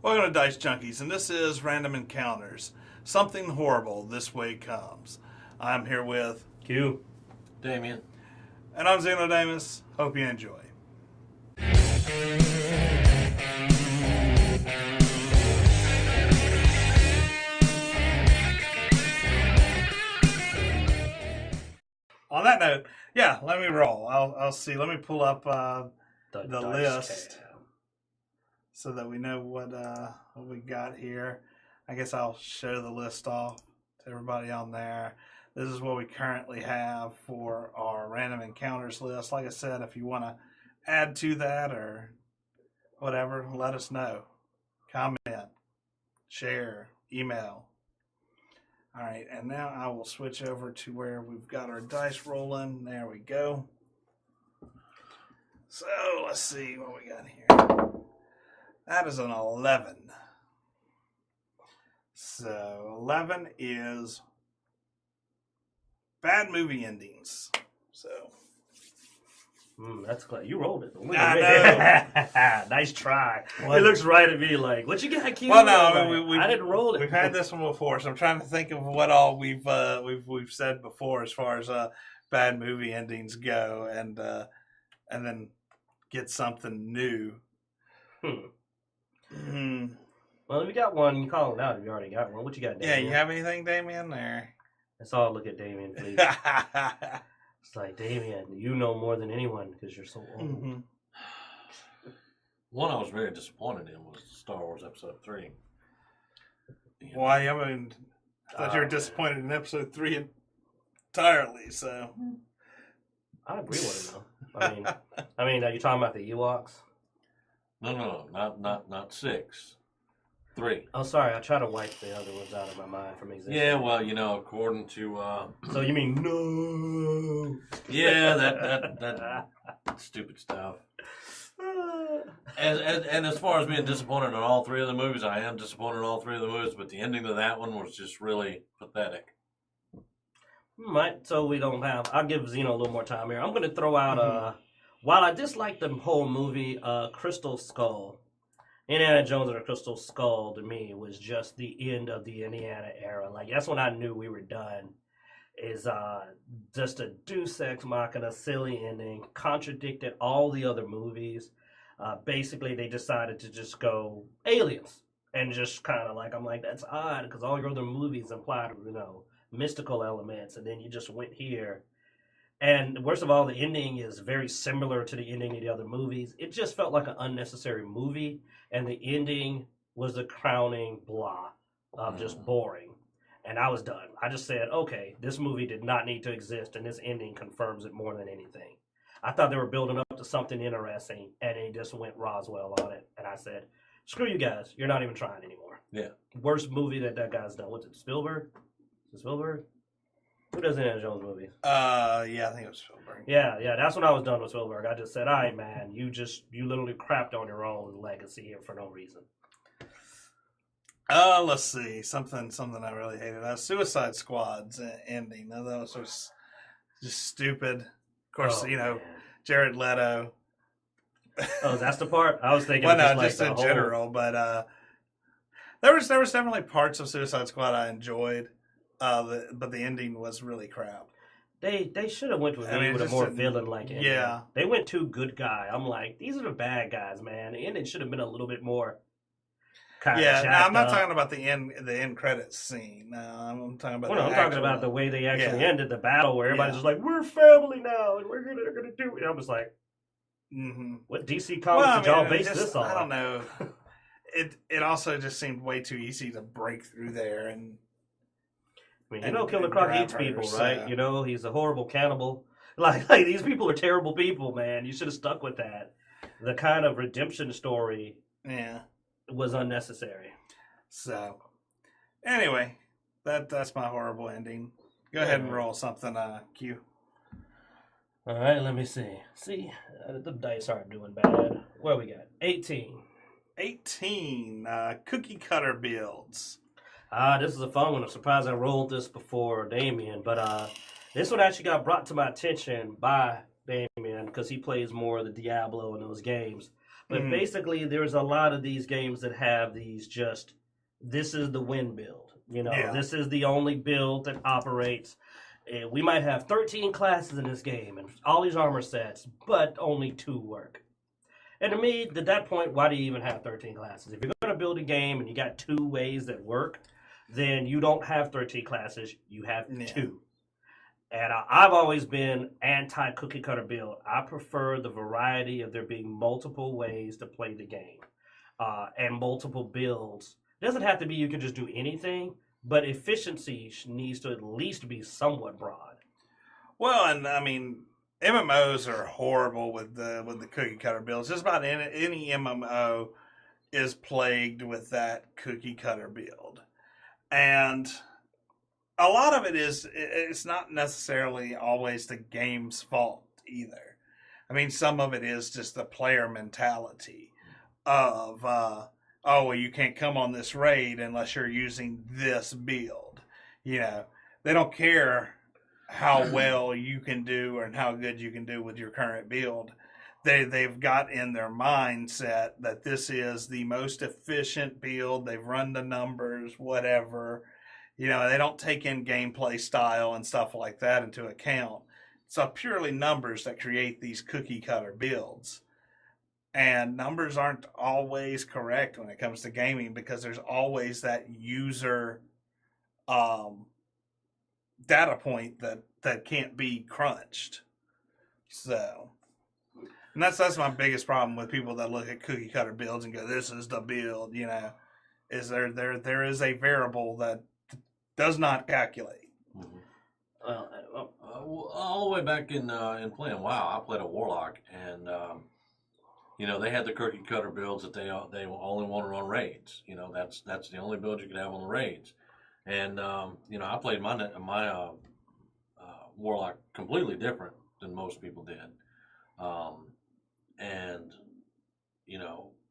Welcome to Dicejunkies, and this is Random Encounters. Something horrible this way comes. I'm here with Q. Damien. And I'm Xenodamus. Hope you enjoy. On that note, yeah, let me roll. I'll see. Let me pull up the list so that we know what we got here. I guess I'll show the list off to everybody on there. This is what we currently have for our random encounters list. Like I said, if you want to add to that or whatever, let us know. Comment, share, email. All right, and now I will switch over to where we've got our dice rolling. There we go. So let's see what we got here. That is an 11. So 11 is bad movie endings. So that's clever. You rolled it. I know. Nice try. It looks right at me like, what you got, Q? Well, no, I didn't roll it. We've had this one before, so I'm trying to think of what all we've said before as far as bad movie endings go, and then get something new. Well, if you got one, you call it out if you already got one. What you got, Damien? Yeah, you have anything, Damien? There. Let's all look at Damien, please. It's like, Damien, you know more than anyone because you're so old. Mm-hmm. One I was very disappointed in was Star Wars Episode 3. Why? I mean, I thought you were disappointed in Episode 3 entirely, so. I agree with it, though. I mean, are you talking about the Ewoks? No, not 6. 3. Oh, sorry. I try to wipe the other ones out of my mind from existing. Yeah, well, according to... So you mean no? Yeah, that stupid stuff. And as far as being disappointed in all 3 of the movies, I am disappointed in all 3 of the movies, but the ending to that one was just really pathetic. Right, so we don't have... I'll give Zeno a little more time here. I'm going to throw out... While I dislike the whole movie, Crystal Skull... Indiana Jones and the Crystal Skull, to me, was just the end of the Indiana era. Like, that's when I knew we were done. Is just a deus ex machina, silly ending, contradicted all the other movies. Basically, they decided to just go aliens. And just kind of like, I'm like, that's odd, because all your other movies implied, mystical elements. And then you just went here. And worst of all, the ending is very similar to the ending of the other movies. It just felt like an unnecessary movie. And the ending was the crowning blah of just boring. And I was done. I just said, okay, this movie did not need to exist, and this ending confirms it more than anything. I thought they were building up to something interesting, and they just went Roswell on it. And I said, screw you guys. You're not even trying anymore. Yeah. Worst movie that guy's done. What's it, Spielberg? Is it Spielberg? Who does Indiana Jones movies? Yeah, I think it was Spielberg. Yeah, that's when I was done with Spielberg. I just said, all right, man, you literally crapped on your own legacy here for no reason. Let's see. Something I really hated. Suicide Squad's ending. That was just stupid. Of course, man. Jared Leto. Oh, that's the part? I was thinking just in general, but there was definitely parts of Suicide Squad I enjoyed. But the ending was really crap. They should have went with a more villain-like ending. Yeah. They went too good guy. I'm like, these are the bad guys, man. The ending should have been a little bit more kind of jacked I'm not up. talking about the end credits scene. No, I'm talking about I'm talking about the way they actually ended the battle where everybody's just like, we're family now, and we're gonna do it. I was like, what DC comics did y'all base this on? I don't know. It also just seemed way too easy to break through there and... Killer Croc eats people, right? He's a horrible cannibal. Like these people are terrible people, man. You should have stuck with that. The kind of redemption story was unnecessary. So, anyway, that's my horrible ending. Go ahead and roll something, Q. All right, let me see. See, the dice aren't doing bad. What we got? 18. 18. Cookie cutter builds. This is a fun one. I'm surprised I rolled this before Damien, but this one actually got brought to my attention by Damien because he plays more of the Diablo in those games. But basically, there's a lot of these games that have these just, this is the win build. This is the only build that operates. We might have 13 classes in this game and all these armor sets, but only 2 work. And to me, at that point, why do you even have 13 classes? If you're going to build a game and you got 2 ways that work, then you don't have 13 classes, you have 2. And I've always been anti-cookie cutter build. I prefer the variety of there being multiple ways to play the game and multiple builds. It doesn't have to be you can just do anything, but efficiency needs to at least be somewhat broad. Well, and I mean, MMOs are horrible with the cookie cutter builds. Just about any MMO is plagued with that cookie cutter build. And a lot of it's not necessarily always the game's fault either. I mean, some of it is just the player mentality of, oh, well, you can't come on this raid unless you're using this build. They don't care how well you can do and how good you can do with your current build. They've got in their mindset that this is the most efficient build. They've run the numbers, whatever. They don't take in gameplay style and stuff like that into account. It's purely numbers that create these cookie cutter builds. And numbers aren't always correct when it comes to gaming because there's always that user data point that can't be crunched. So, and that's my biggest problem with people that look at cookie cutter builds and go, "This is the build." Is there is a variable that does not calculate. All the way back in playing WoW, I played a Warlock, and they had the cookie cutter builds that they only want to run raids. That's the only build you could have on the raids. And I played my Warlock completely different than most people did, and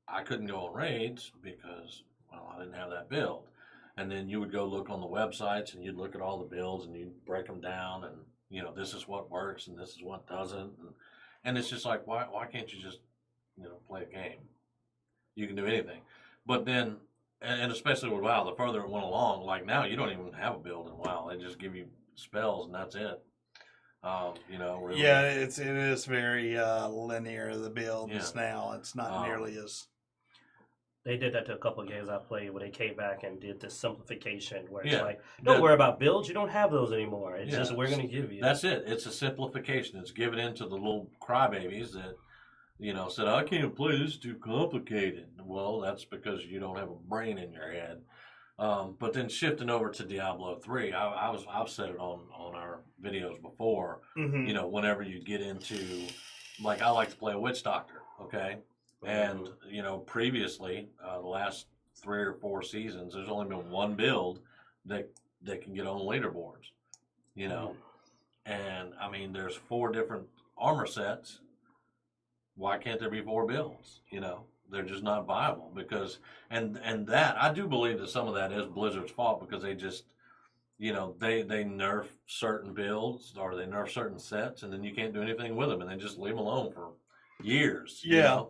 I couldn't go on raids because I didn't have that build. And then you would go look on the websites and you'd look at all the builds and you'd break them down and this is what works and this is what doesn't, and it's just like why can't you just play a game? You can do anything, but then. And especially with WoW, the further it went along, like now you don't even have a build in WoW. They just give you spells and that's it. Really. Yeah, it is very linear, the builds now. It's not nearly as... They did that to a couple of games I played where they came back and did this simplification where it's like, don't worry about builds. You don't have those anymore. It's just we're going to give you. That's it. It's a simplification. It's given into the little crybabies that said, I can't play this, too complicated. Well, that's because you don't have a brain in your head. But then shifting over to Diablo 3, I've said it on our videos before, whenever you get into, like, I like to play a witch doctor, okay? And, previously, the last 3 or 4 seasons, there's only been one build that can get on leaderboards, And, I mean, there's 4 different armor sets. Why can't there be 4 builds? They're just not viable because, and that, I do believe that some of that is Blizzard's fault because they just, they nerf certain builds or they nerf certain sets and then you can't do anything with them and they just leave them alone for years. Yeah.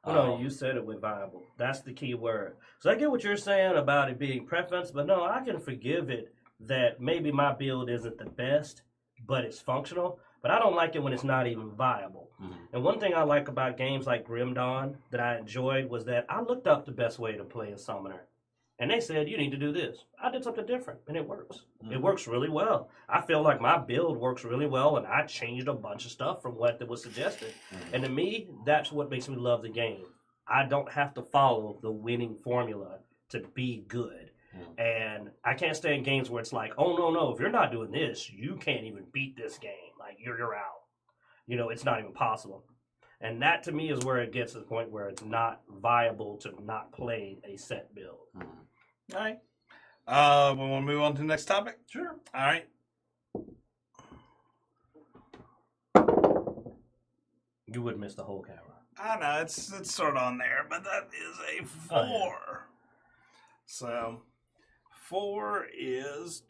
No, you said it with viable. That's the key word. So I get what you're saying about it being preference, but no, I can forgive it that maybe my build isn't the best, but it's functional. But I don't like it when it's not even viable. Mm-hmm. And one thing I like about games like Grim Dawn that I enjoyed was that I looked up the best way to play a summoner. And they said, you need to do this. I did something different, and it works. Mm-hmm. It works really well. I feel like my build works really well, and I changed a bunch of stuff from what was suggested. Mm-hmm. And to me, that's what makes me love the game. I don't have to follow the winning formula to be good. Mm-hmm. And I can't stand games where it's like, oh, no, if you're not doing this, you can't even beat this game. Like, you're out. It's not even possible. And that, to me, is where it gets to the point where it's not viable to not play a set build. Mm-hmm. All right. We want to move on to the next topic? Sure. All right. You would miss the whole camera. I know. It's sort of on there, but that is a 4. Oh, yeah. So, 4 is...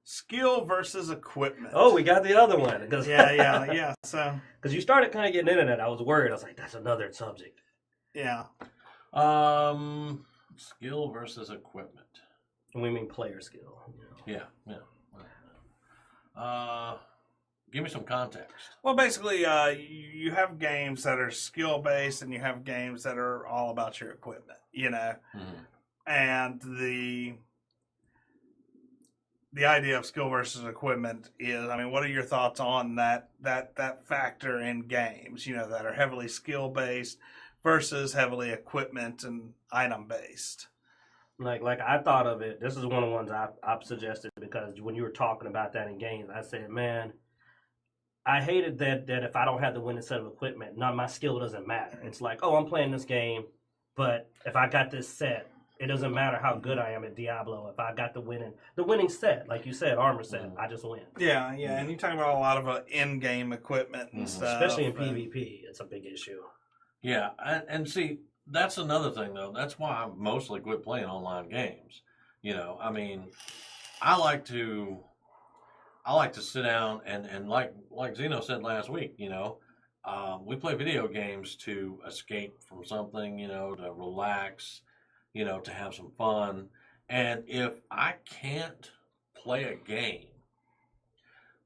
skill versus equipment. Oh, we got the other one. Yeah. So, because you started kind of getting into that, I was worried. I was like, that's another subject. yeah. Skill versus equipment. And we mean player skill. Yeah. Give me some context. Well, basically, you have games that are skill based, and you have games that are all about your equipment. And the idea of skill versus equipment is, I mean, what are your thoughts on that factor in games, that are heavily skill based versus heavily equipment and item based? Like I thought of it. This is one of the ones I've suggested, because when you were talking about that in games, I said, man, I hated that if I don't have the winning set of equipment, my skill doesn't matter. It's like, oh, I'm playing this game, but if I got this set, it doesn't matter how good I am at Diablo. If I got the winning set, like you said, armor set, I just win. Yeah, and you're talking about a lot of in-game equipment and stuff. Especially in PvP, it's a big issue. Yeah, and see, that's another thing, though. That's why I mostly quit playing online games. I mean, I like to sit down and like Zeno said last week, we play video games to escape from something, to relax, to have some fun. And if I can't play a game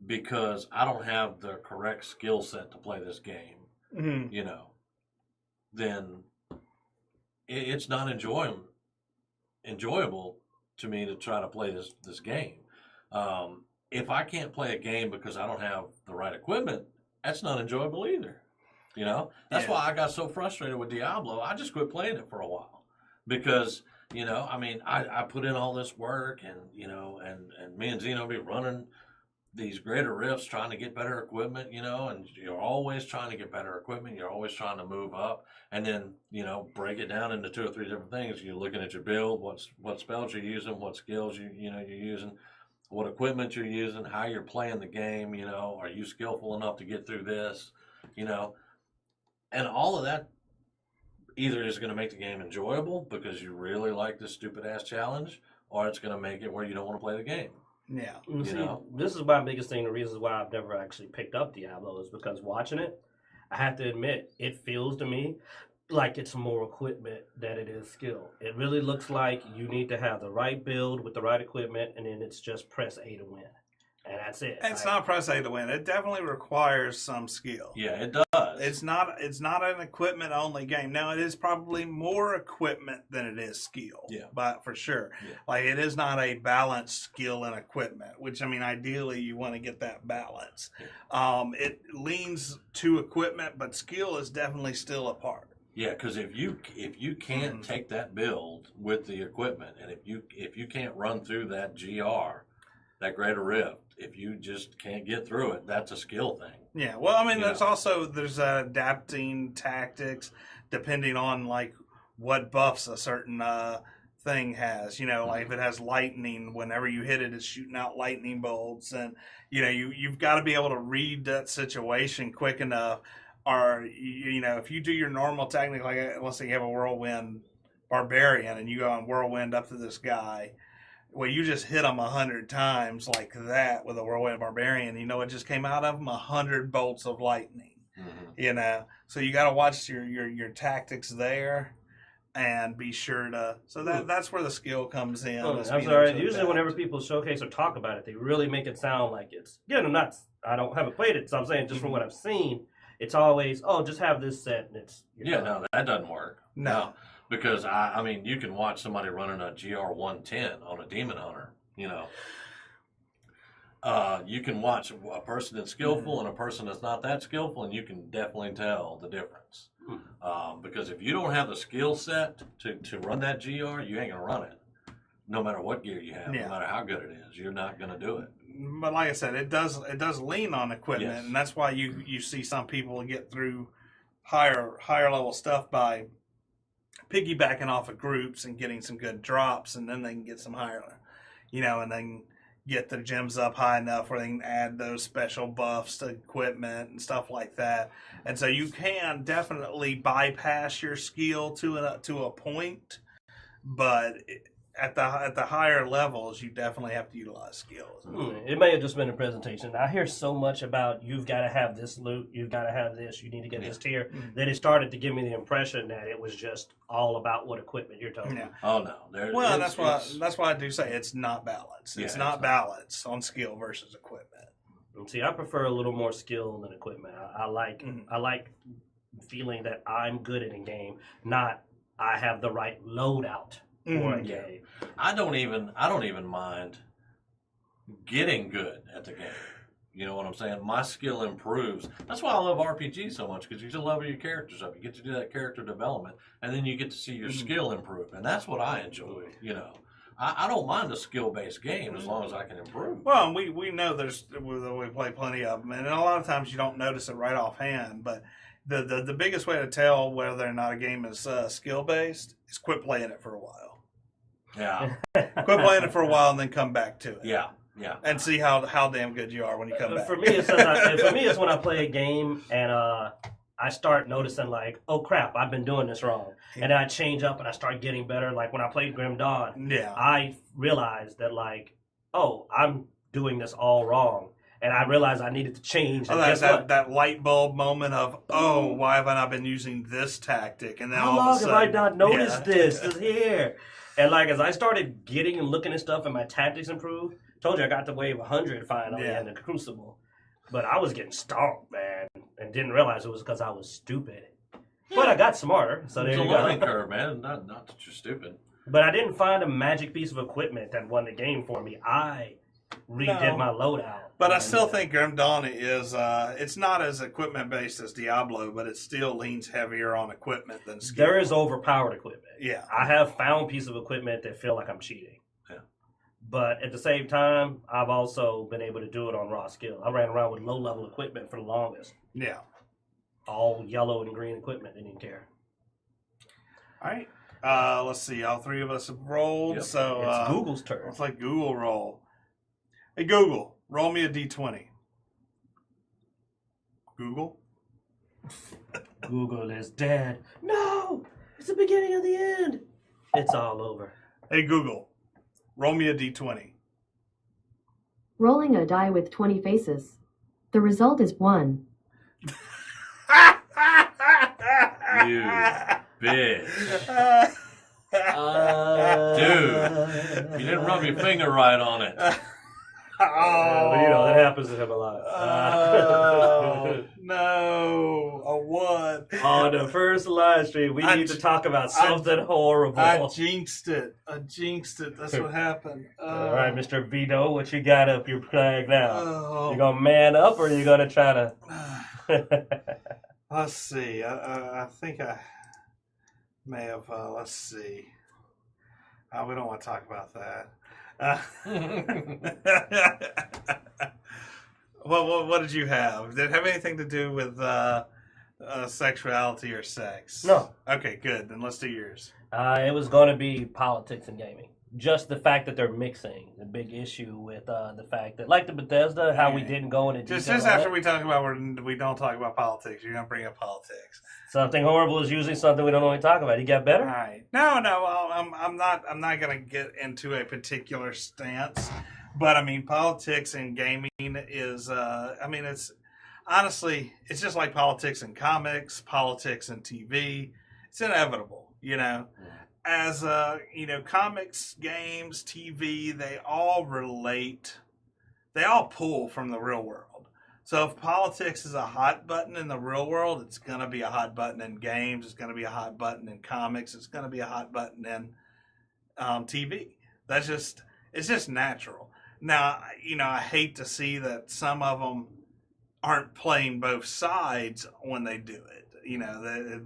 because I don't have the correct skill set to play this game, then it's not enjoyable to me to try to play this game. If I can't play a game because I don't have the right equipment, that's not enjoyable either. That's why I got so frustrated with Diablo. I just quit playing it for a while because, I mean, I put in all this work and me and Zeno be running these greater rifts trying to get better equipment, and you're always trying to get better equipment. You're always trying to move up and then, break it down into 2 or 3 different things. You're looking at your build, what spells you're using, what skills you're using, what equipment you're using, how you're playing the game, are you skillful enough to get through this, and all of that either is going to make the game enjoyable because you really like this stupid ass challenge, or it's going to make it where you don't want to play the game. Yeah. This is my biggest thing. The reasons why I've never actually picked up Diablo is because watching it, I have to admit, it feels to me like it's more equipment than it is skill. It really looks like you need to have the right build with the right equipment, and then it's just press A to win. And that's it. It's not press A to win. It definitely requires some skill. Yeah, it does. It's not an equipment only game. Now, it is probably more equipment than it is skill. Yeah. But for sure. Yeah. Like, it is not a balanced skill and equipment, which, I mean, ideally you want to get that balance. Yeah. It leans to equipment, but skill is definitely still a part. Yeah, because if you can't take that build with the equipment, and if you can't run through that GR, that greater rift, if you just can't get through it, that's a skill thing. Yeah, well, I mean, there's adapting tactics depending on like what buffs a certain thing has. Like if it has lightning, whenever you hit it, it's shooting out lightning bolts, and you've got to be able to read that situation quick enough. Or if you do your normal technique, like let's say you have a whirlwind barbarian and you go on whirlwind up to this guy. Well, you just hit him 100 times like that with a whirlwind barbarian. It just came out of him 100 bolts of lightning. Mm-hmm. So you got to watch your tactics there, and be sure to. So that's where the skill comes in. I'm sorry. Usually, whenever people showcase or talk about it, they really make it sound like it's. I'm not. I haven't played it, so I'm saying just from what I've seen, it's always just have this set and it's. No, that doesn't work. No. Because, I mean, you can watch somebody running a GR110 on a Demon Hunter, you can watch a person that's skillful and a person that's not that skillful, and you can definitely tell the difference. Because if you don't have the skill set to run that GR, you ain't going to run it. No matter what gear you have, no matter how good it is, you're not going to do it. But like I said, it does lean on equipment, and that's why you see some people get through higher level stuff by piggybacking off of groups and getting some good drops, and then they can get some higher, and then get their gems up high enough where they can add those special buffs to equipment and stuff like that. And so you can definitely bypass your skill to a point, but at the higher levels, you definitely have to utilize skills. It may have just been a presentation. I hear so much about you've got to have this loot, you've got to have this, you need to get this tier, that it started to give me the impression that it was just all about what equipment you're talking about. Oh no, that's why I do say it's not balanced. It's not balanced on skill versus equipment. See, I prefer a little more skill than equipment. I like feeling that I'm good at a game, not I have the right loadout for a game. I don't even mind getting good at the game. You know what I'm saying? My skill improves. That's why I love RPG so much, because you just level your characters up. You get to do that character development, and then you get to see your skill improve, and that's what I enjoy. You know, I don't mind a skill-based game as long as I can improve. Well, we know we play plenty of them, and a lot of times you don't notice it right offhand. But the biggest way to tell whether or not a game is skill-based is quit playing it for a while. Yeah. Quit playing it for a while and then come back to it. Yeah. And see how damn good you are when you come back. For me, it's when I play a game and I start noticing like, oh crap, I've been doing this wrong, and then I change up and I start getting better. Like when I played Grim Dawn, I realized that like, oh, I'm doing this all wrong, and I realized I needed to change. Oh, that light bulb moment of, oh, why have I not been using this tactic? And then how all long of a sudden, have I not noticed this? It's here. And like as I started getting and looking at stuff and my tactics improved, told you I got to wave 100 finally in the Crucible, but I was getting stomped, man, and didn't realize it was because I was stupid. But I got smarter, so there you go. It's a learning curve, man. Not that you're stupid. But I didn't find a magic piece of equipment that won the game for me. I redid my loadout. But I still think Grim Dawn is, it's not as equipment-based as Diablo, but it still leans heavier on equipment than skill. There is overpowered equipment. Yeah. I have found pieces of equipment that feel like I'm cheating. Yeah. But at the same time, I've also been able to do it on raw skill. I ran around with low-level equipment for the longest. Yeah. All yellow and green equipment, didn't even care. All right. Let's see. All three of us have rolled. Yep. So it's Google's turn. Let's let Google roll. Hey, Google, roll me a D20. Google? Google is dead. No! It's the beginning of the end. It's all over. Hey, Google, roll me a D20. Rolling a die with 20 faces. The result is 1. You bitch. Dude, you didn't rub your finger right on it. Well, you know, that happens to him a lot. No, a 1. On the first live stream, we need to talk about something horrible. I jinxed it. That's what happened. All right, Mr. Vito, what you got up your flag now? You going to man up, or you going to try to... Let's see. I think I may have. Let's see. We don't want to talk about that. What did you have? Did it have anything to do with sexuality or sex? No. Okay, good. Then let's do yours. It was going to be politics and gaming. Just the fact that they're mixing. The big issue with the fact that, like the Bethesda, how we didn't go into detail. Just after we talk about we don't talk about politics, you're going to bring up politics. Something horrible is usually something we don't only talk about. You got better? All right. No. I'm not going to get into a particular stance, but I mean, politics and gaming is. It's honestly, it's just like politics in comics, politics in TV. It's inevitable, you know. As comics, games, TV, they all relate. They all pull from the real world. So if politics is a hot button in the real world, it's going to be a hot button in games. It's going to be a hot button in comics. It's going to be a hot button in TV. It's just natural. Now, I hate to see that some of them aren't playing both sides when they do it.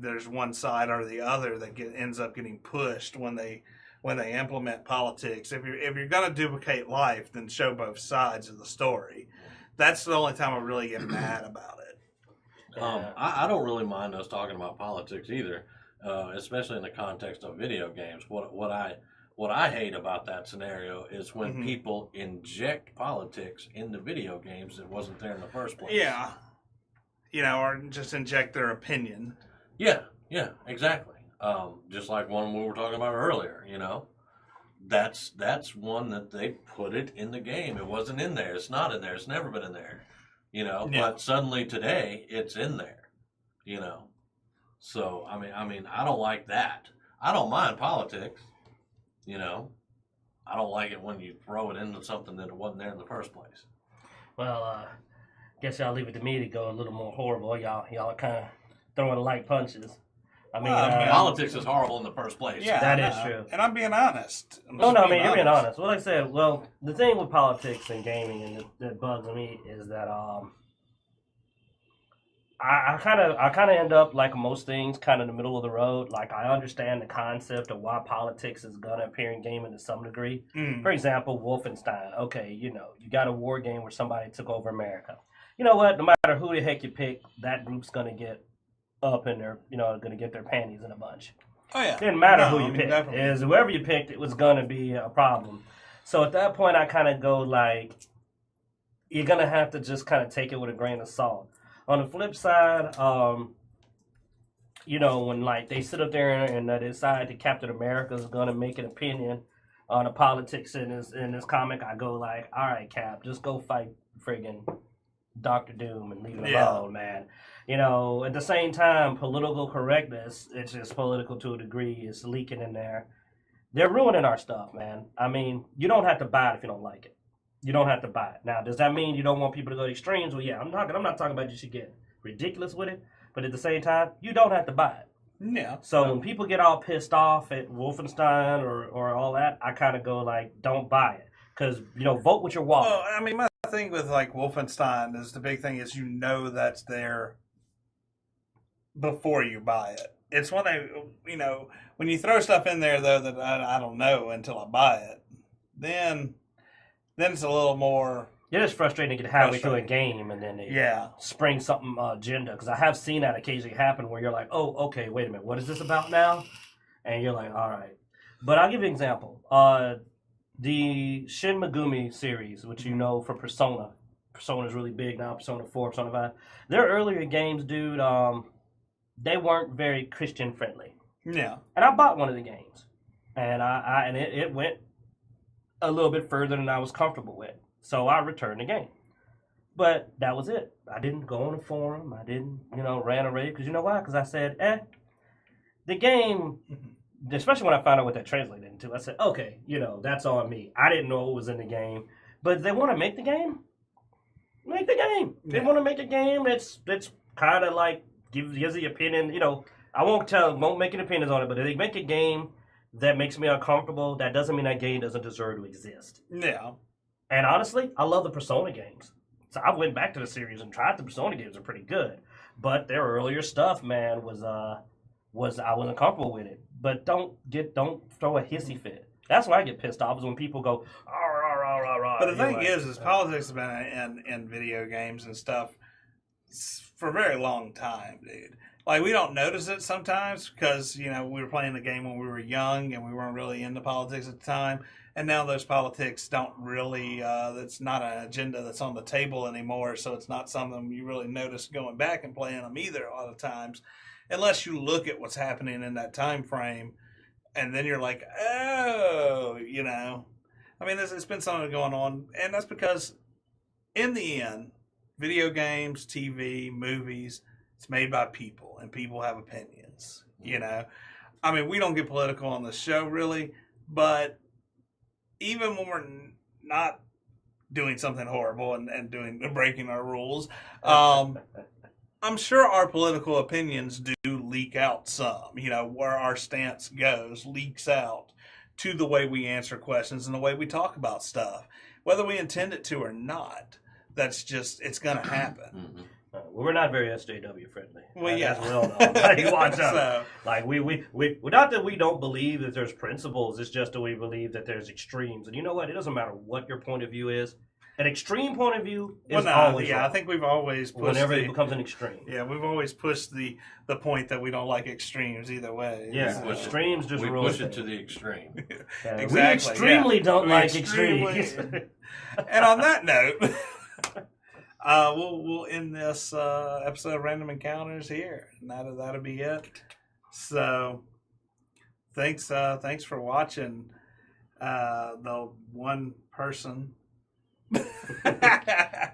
There's one side or the other that ends up getting pushed when they implement politics. If you're going to duplicate life, then show both sides of the story. That's the only time I really get mad about it. I don't really mind us talking about politics either, especially in the context of video games. What I hate about that scenario is when people inject politics into video games that wasn't there in the first place. Yeah. Or just inject their opinion. Yeah, exactly. Just like one we were talking about earlier, that's one that they put it in the game. It wasn't in there. It's not in there. It's never been in there. Yeah. But suddenly today it's in there. So I mean, I don't like that. I don't mind politics. I don't like it when you throw it into something that wasn't there in the first place. Well, guess y'all leave it to me to go a little more horrible. Y'all are kind of throwing light punches. I mean, politics is horrible in the first place. Yeah, that is true. And I'm being honest. You're being honest. Well, like I said, the thing with politics and gaming and that bugs me is that I kind of end up like most things, kind of in the middle of the road. Like I understand the concept of why politics is gonna appear in gaming to some degree. For example, Wolfenstein. Okay, you got a war game where somebody took over America. You know what? No matter who the heck you pick, that group's gonna get up in their, gonna get their panties in a bunch. Oh yeah. Didn't matter who you picked. Is whoever you picked, it was gonna be a problem. So at that point, I kind of go like, you're gonna have to just kind of take it with a grain of salt. On the flip side, when like they sit up there and they decide that Captain America is gonna make an opinion on the politics in this comic, I go like, all right, Cap, just go fight friggin' Doctor Doom and leave it alone, man. At the same time, political correctness, it's just political to a degree, it's leaking in there. They're ruining our stuff, man. I mean, you don't have to buy it if you don't like it. You don't have to buy it. Now, does that mean you don't want people to go to extremes? Well, yeah, I'm not talking about you should get ridiculous with it, but at the same time, you don't have to buy it. Yeah. So when people get all pissed off at Wolfenstein or all that, I kind of go like, don't buy it. Because, vote with your wallet. Well, I mean, my thing with like Wolfenstein is the big thing is that's there before you buy it. It's when when you throw stuff in there though that I don't know until I buy it, then it's a little more. It is frustrating to get halfway through a game and then they spring something agenda. Because I have seen that occasionally happen where you're like, oh, okay, wait a minute, what is this about now? And you're like, all right. But I'll give you an example. The Shin Megumi series, which for Persona. Persona is really big now, Persona 4, Persona 5. Their earlier games, dude, they weren't very Christian friendly. Yeah. And I bought one of the games. And it went a little bit further than I was comfortable with. So I returned the game. But that was it. I didn't go on a forum. I didn't, rant or rave. Because you know why? Because I said, the game, especially when I found out what that translated into, I said, okay, that's on me. I didn't know what was in the game. But they want to make the game? Make the game. They want to make a game that's kind of like, gives the opinion, I won't make an opinion on it, but if they make a game that makes me uncomfortable, that doesn't mean that game doesn't deserve to exist. Yeah. And honestly, I love the Persona games. So I went back to the series and tried the Persona games. Are pretty good. But their earlier stuff, man, was I wasn't comfortable with it. But don't throw a hissy fit. That's why I get pissed off is when people go, rah, rah, rah, rah. But the thing is politics has been in video games and stuff for a very long time, dude. Like, we don't notice it sometimes because, we were playing the game when we were young and we weren't really into politics at the time. And now those politics don't really, that's not an agenda that's on the table anymore. So it's not something you really notice going back and playing them either a lot of times. Unless you look at what's happening in that time frame and then you're like, oh, I mean, it's been something going on. And that's because in the end, video games, TV, movies, it's made by people, and people have opinions, I mean, we don't get political on the show, really, but even when we're not doing something horrible and breaking our rules, I'm sure our political opinions do leak out some, where our stance goes, leaks out to the way we answer questions and the way we talk about stuff, whether we intend it to or not. That's just, it's going to happen. Mm-hmm. We're not very SJW friendly. Well, yeah. As well known. Like, watch out. So, like, we not that we don't believe that there's principles, it's just that we believe that there's extremes. And you know what? It doesn't matter what your point of view is. An extreme point of view is always wrong. I think we've always pushed whenever it becomes an extreme. Yeah, we've always pushed the point that we don't like extremes either way. Yeah, so, extremes just ruin it. We push it to the extreme. Exactly. We extremely don't like extremes. And on that note, we'll end this episode of Random Encounters here. And that'll be it. So, thanks for watching. the one person.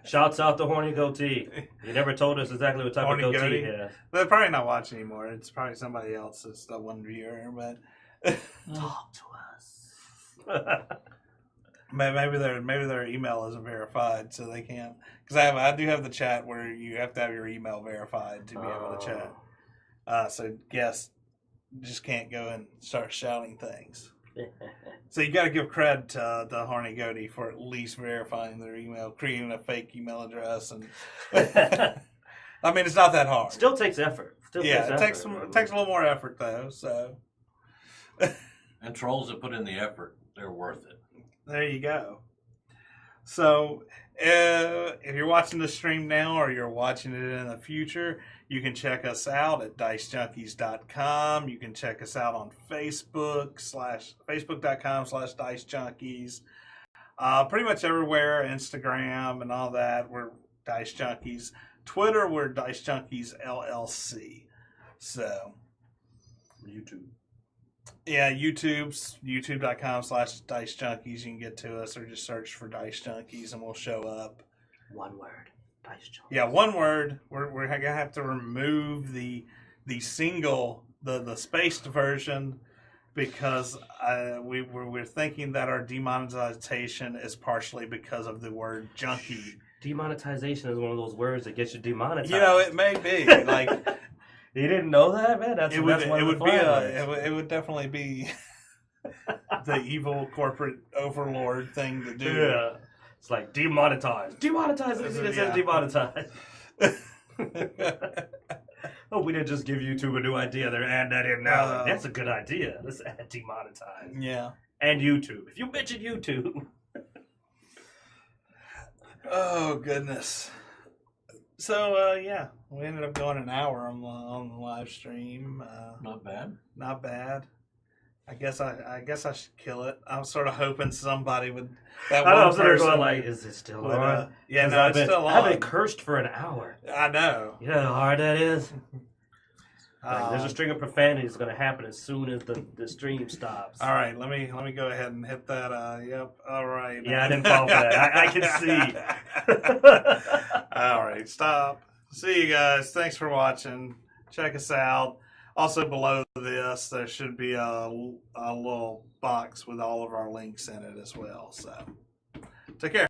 Shouts out to Horny Goatee. You never told us exactly what type Horny of goatee Goatee? he has. They're probably not watching anymore. It's probably somebody else that's the one viewer, but Talk to us. maybe their email isn't verified, so they can't. Because I do have the chat where you have to have your email verified to be able to chat. So guests just can't go and start shouting things. So you got to give credit to the Horny Goatee for at least verifying their email, creating a fake email address, and I mean it's not that hard. Still takes effort. It takes a little more effort though. So and trolls that put in the effort, they're worth it. There you go. So if you're watching the stream now or you're watching it in the future, you can check us out at Dicejunkies.com. You can check us out on Facebook.com/Dicejunkies. Pretty much everywhere, Instagram and all that, we're Dice Junkies. Twitter, we're Dice Junkies LLC. So, YouTube. Yeah, YouTube.com/Dicejunkies. You can get to us or just search for Dice Junkies and we'll show up. One word. Dice Junkies. Yeah, one word. We're going to have to remove the single, the spaced version because we're thinking that our demonetization is partially because of the word junkie. Demonetization is one of those words that gets you demonetized. It may be. Like you didn't know that, man? That's one of the words. It would definitely be the evil corporate overlord thing to do. Yeah. It's like demonetize. Demonetize. It says demonetize. Oh, we didn't just give YouTube a new idea. They're adding that in now. That's a good idea. Let's add demonetize. Yeah. And YouTube. If you mention YouTube. Oh, goodness. So, we ended up going an hour on the live stream. Not bad. Not bad. I guess I should kill it. I'm sort of hoping somebody would. I know. I'm sort of going like, is it still on? Yeah, no, it's still on. I've been cursed for an hour. I know. You know how hard that is. There's a string of profanity that's going to happen as soon as the stream stops. All right, let me go ahead and hit that. Yep. All right. Yeah, I didn't fall for that. I can see. All right, stop. See you guys. Thanks for watching. Check us out. Also below this, there should be a little box with all of our links in it as well. So, take care.